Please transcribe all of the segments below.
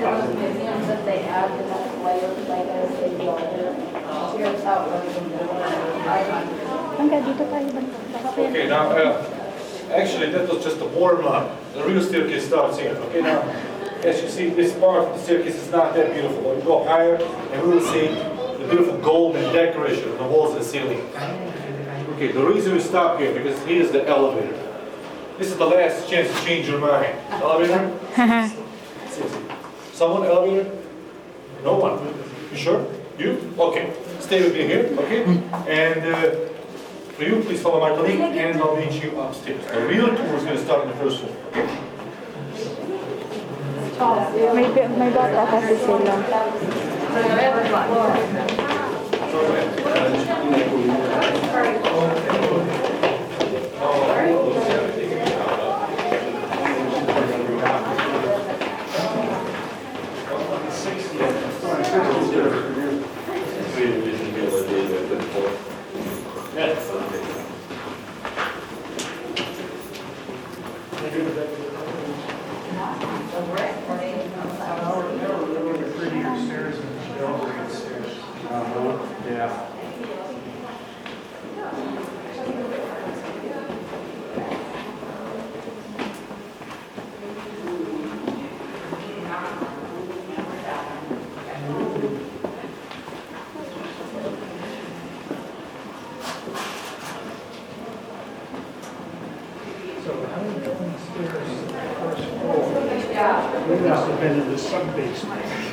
those museums that they add the layers like as they go. Here's how it works. Hanggang dito tayo banda. Okay, now, actually that was just a warm-up. The real staircase starts here. Okay, now, as you see, this part of the staircase is not that beautiful. We'll go higher and we will see the beautiful golden decoration on the walls and the ceiling. Okay, the reason we stop here, because here's the elevator. This is the last chance to change your mind. Elevator? Someone elevator? No one. You sure? You? Okay. Stay with me here, okay? And for you, please follow my colleague and I'll meet you upstairs. The real tour is going to start on the first floor, okay? May bata kasi sila. Yeah. So how are you going upstairs to the first floor? We must have been in the sub-basement.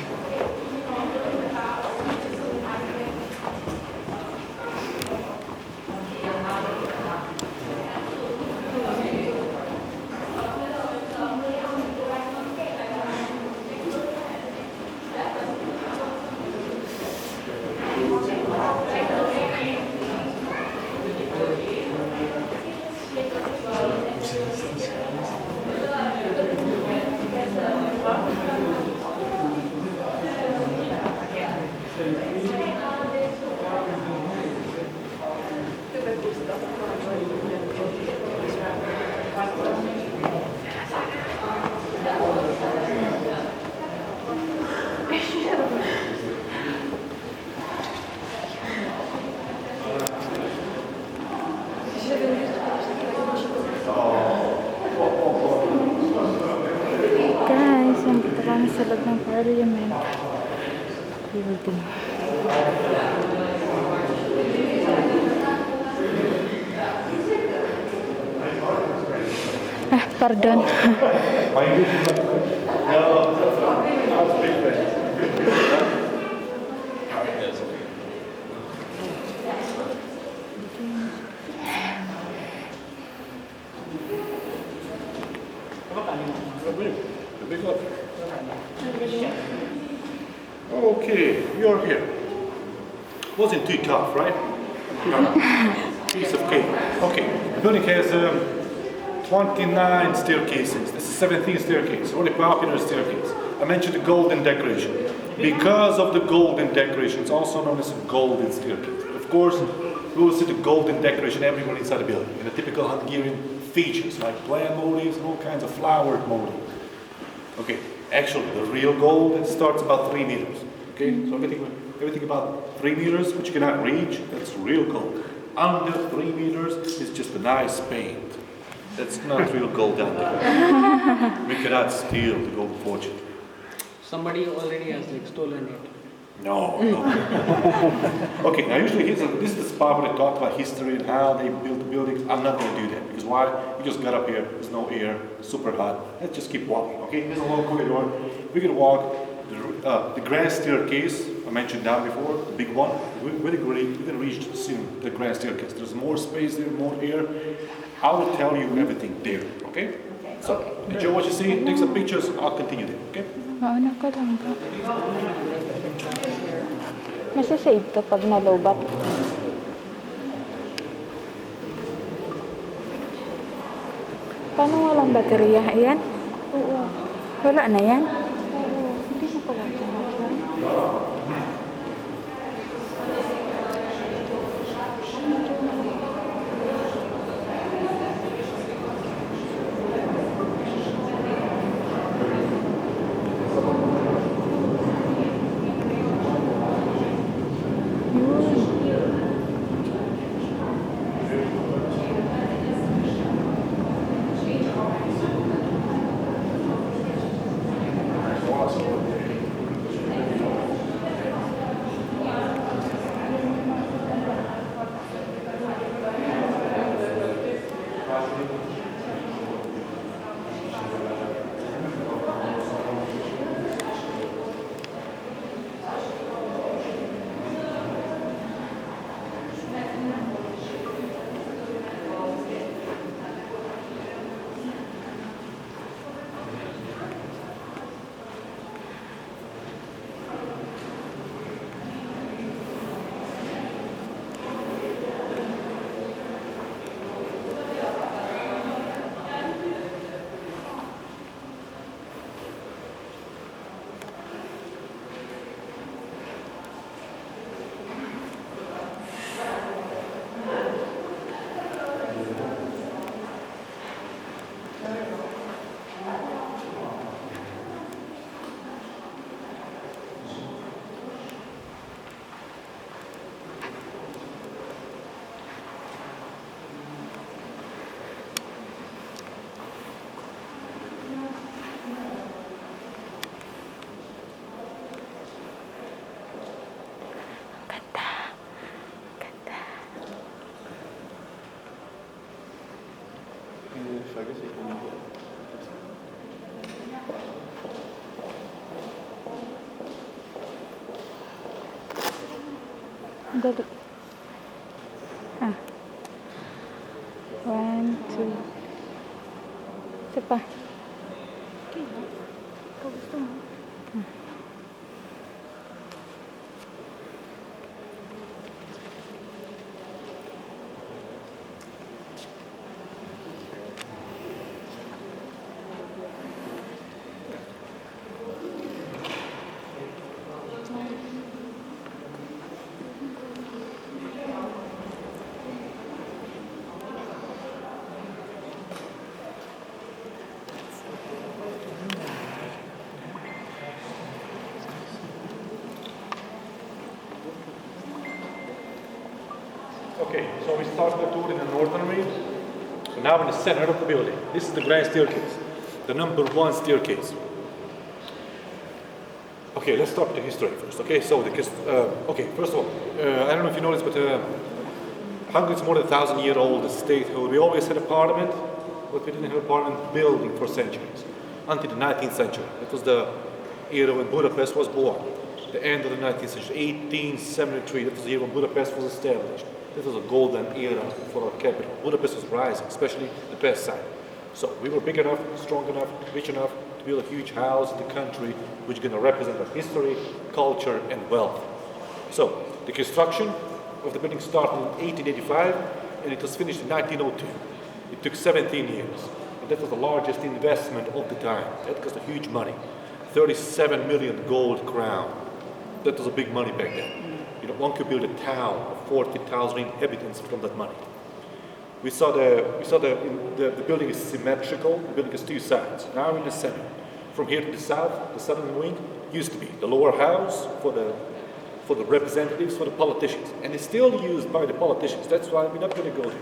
Guys, nandito kami sa loob ng parliament building. Pardon. Okay, you're here. Wasn't too tough, right? Piece of cake. Okay, the building has 29 staircases. This is 17th staircase, really popular staircase. I mentioned the golden decoration. Because of the golden decoration, it's also known as a golden staircase. Of course, we will see the golden decoration everywhere inside the building. And the typical Hungarian features like plant motifs and all kinds of flowered motifs. Okay, actually the real gold starts about 3 meters. Okay, so everything about 3 meters, which you cannot reach, that's real gold. Under 3 meters is just a nice paint. That's not real gold down there. We cannot steal the gold fortune. Somebody already has like stolen it. No. Okay, now usually this is the spot where they talk about history and how they built the buildings. I'm not going to do that because why? We just got up here, there's no air, super hot. Let's just keep walking, okay? There's a long corridor. We're going to walk the grand staircase I mentioned down before, the big one. We're going to reach soon the grand staircase. There's more space there, more air. I will tell you everything there, okay? So, enjoy what you see, take some pictures, I'll continue there, okay? Ano ka lang ba? Masasave to pag nalobat. Paano walang baterya? Ayan? Oo. Wala na yan? Oo. Hindi na pala ito. Dali. Ah. 1, 2. Isa pa. Okay, so we start the tour in the northern wing. So now in the center of the building. This is the grand staircase, the number 1 staircase. Okay, let's start with the history first. Okay, so okay, first of all, I don't know if you noticed, but Hungary is more than 1,000-year-old statehood. We always had a parliament, but we didn't have a parliament building for centuries until the 19th century. It was the era when Budapest was born. The end of the 19th century, 1873. That was the year when Budapest was established. This was a golden era for our capital. Budapest was rising, especially the west side. So we were big enough, strong enough, rich enough to build a huge house in the country which is going to represent our history, culture, and wealth. So the construction of the building started in 1885 and it was finished in 1902. It took 17 years. And that was the largest investment of the time. That cost a huge money. 37 million gold crown. That was a big money back then. You know, one could build a town of 40,000 inhabitants from that money. We saw the building is symmetrical. The building has 2 sides. Now in the center. From here to the south, the southern wing used to be the lower house for the representatives, for the politicians, and it's still used by the politicians. That's why we're not going to go there.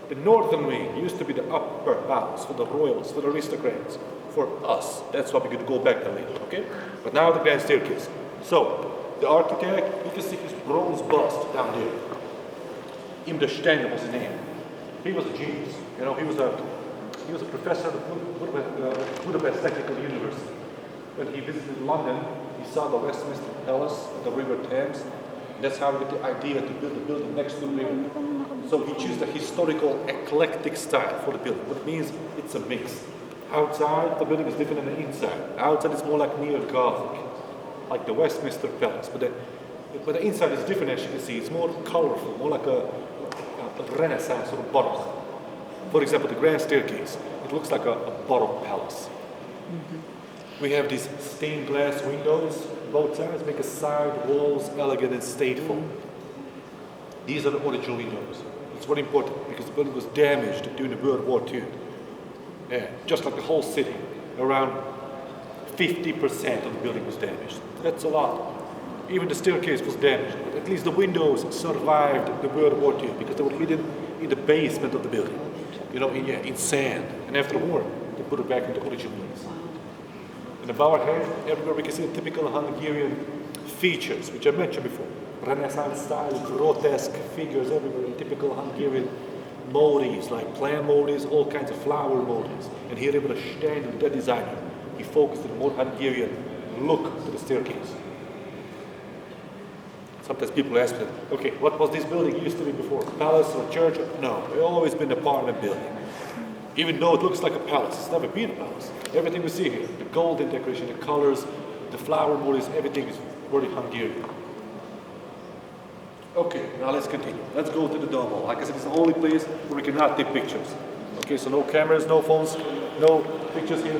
The northern wing used to be the upper house for the royals, for the aristocrats, for us. That's why we're going to go back there later. Okay? But now the grand staircase. So. The architect, you can see his bronze bust down there. Imre Steiner was his name. He was a genius. You know, he was a professor at Budapest Technical University. When he visited London, he saw the Westminster Palace at the River Thames. That's how he got the idea to build a building next to the river. So he chose the historical eclectic style for the building. What it means, it's a mix. Outside, the building is different than the inside. Outside, it's more like neo-Gothic, like the Westminster Palace, but the inside is different, as you can see. It's more colorful, more like a Renaissance or a Baroque. For example, the grand staircase, it looks like a Baroque palace. Mm-hmm. We have these stained glass windows, both sides make the side walls elegant and stateful. These are the original windows. It's very important because the building was damaged during the World War II. Yeah, just like the whole city, around 50% of the building was damaged. That's a lot. Even the staircase was damaged, but at least the windows survived the World War II because they were hidden in the basement of the building, you know, in sand. And after the war, they put it back into original place. And above our head, everywhere we can see the typical Hungarian features, which I mentioned before. Renaissance style, grotesque figures everywhere, typical Hungarian motifs, like plant motifs, all kinds of flower motifs. And here Imre Steiner, the designer, he focused on a more Hungarian look to the staircase. Sometimes people ask me, okay, what was this building used to be before? A palace or a church? No, it's always been an apartment building. Even though it looks like a palace, it's never been a palace. Everything we see here, the golden decoration, the colors, the flower motifs, everything is very Hungarian. Okay, now let's continue. Let's go to the Dome Hall. Like I said, it's the only place where we cannot take pictures. Okay, so no cameras, no phones, no pictures here.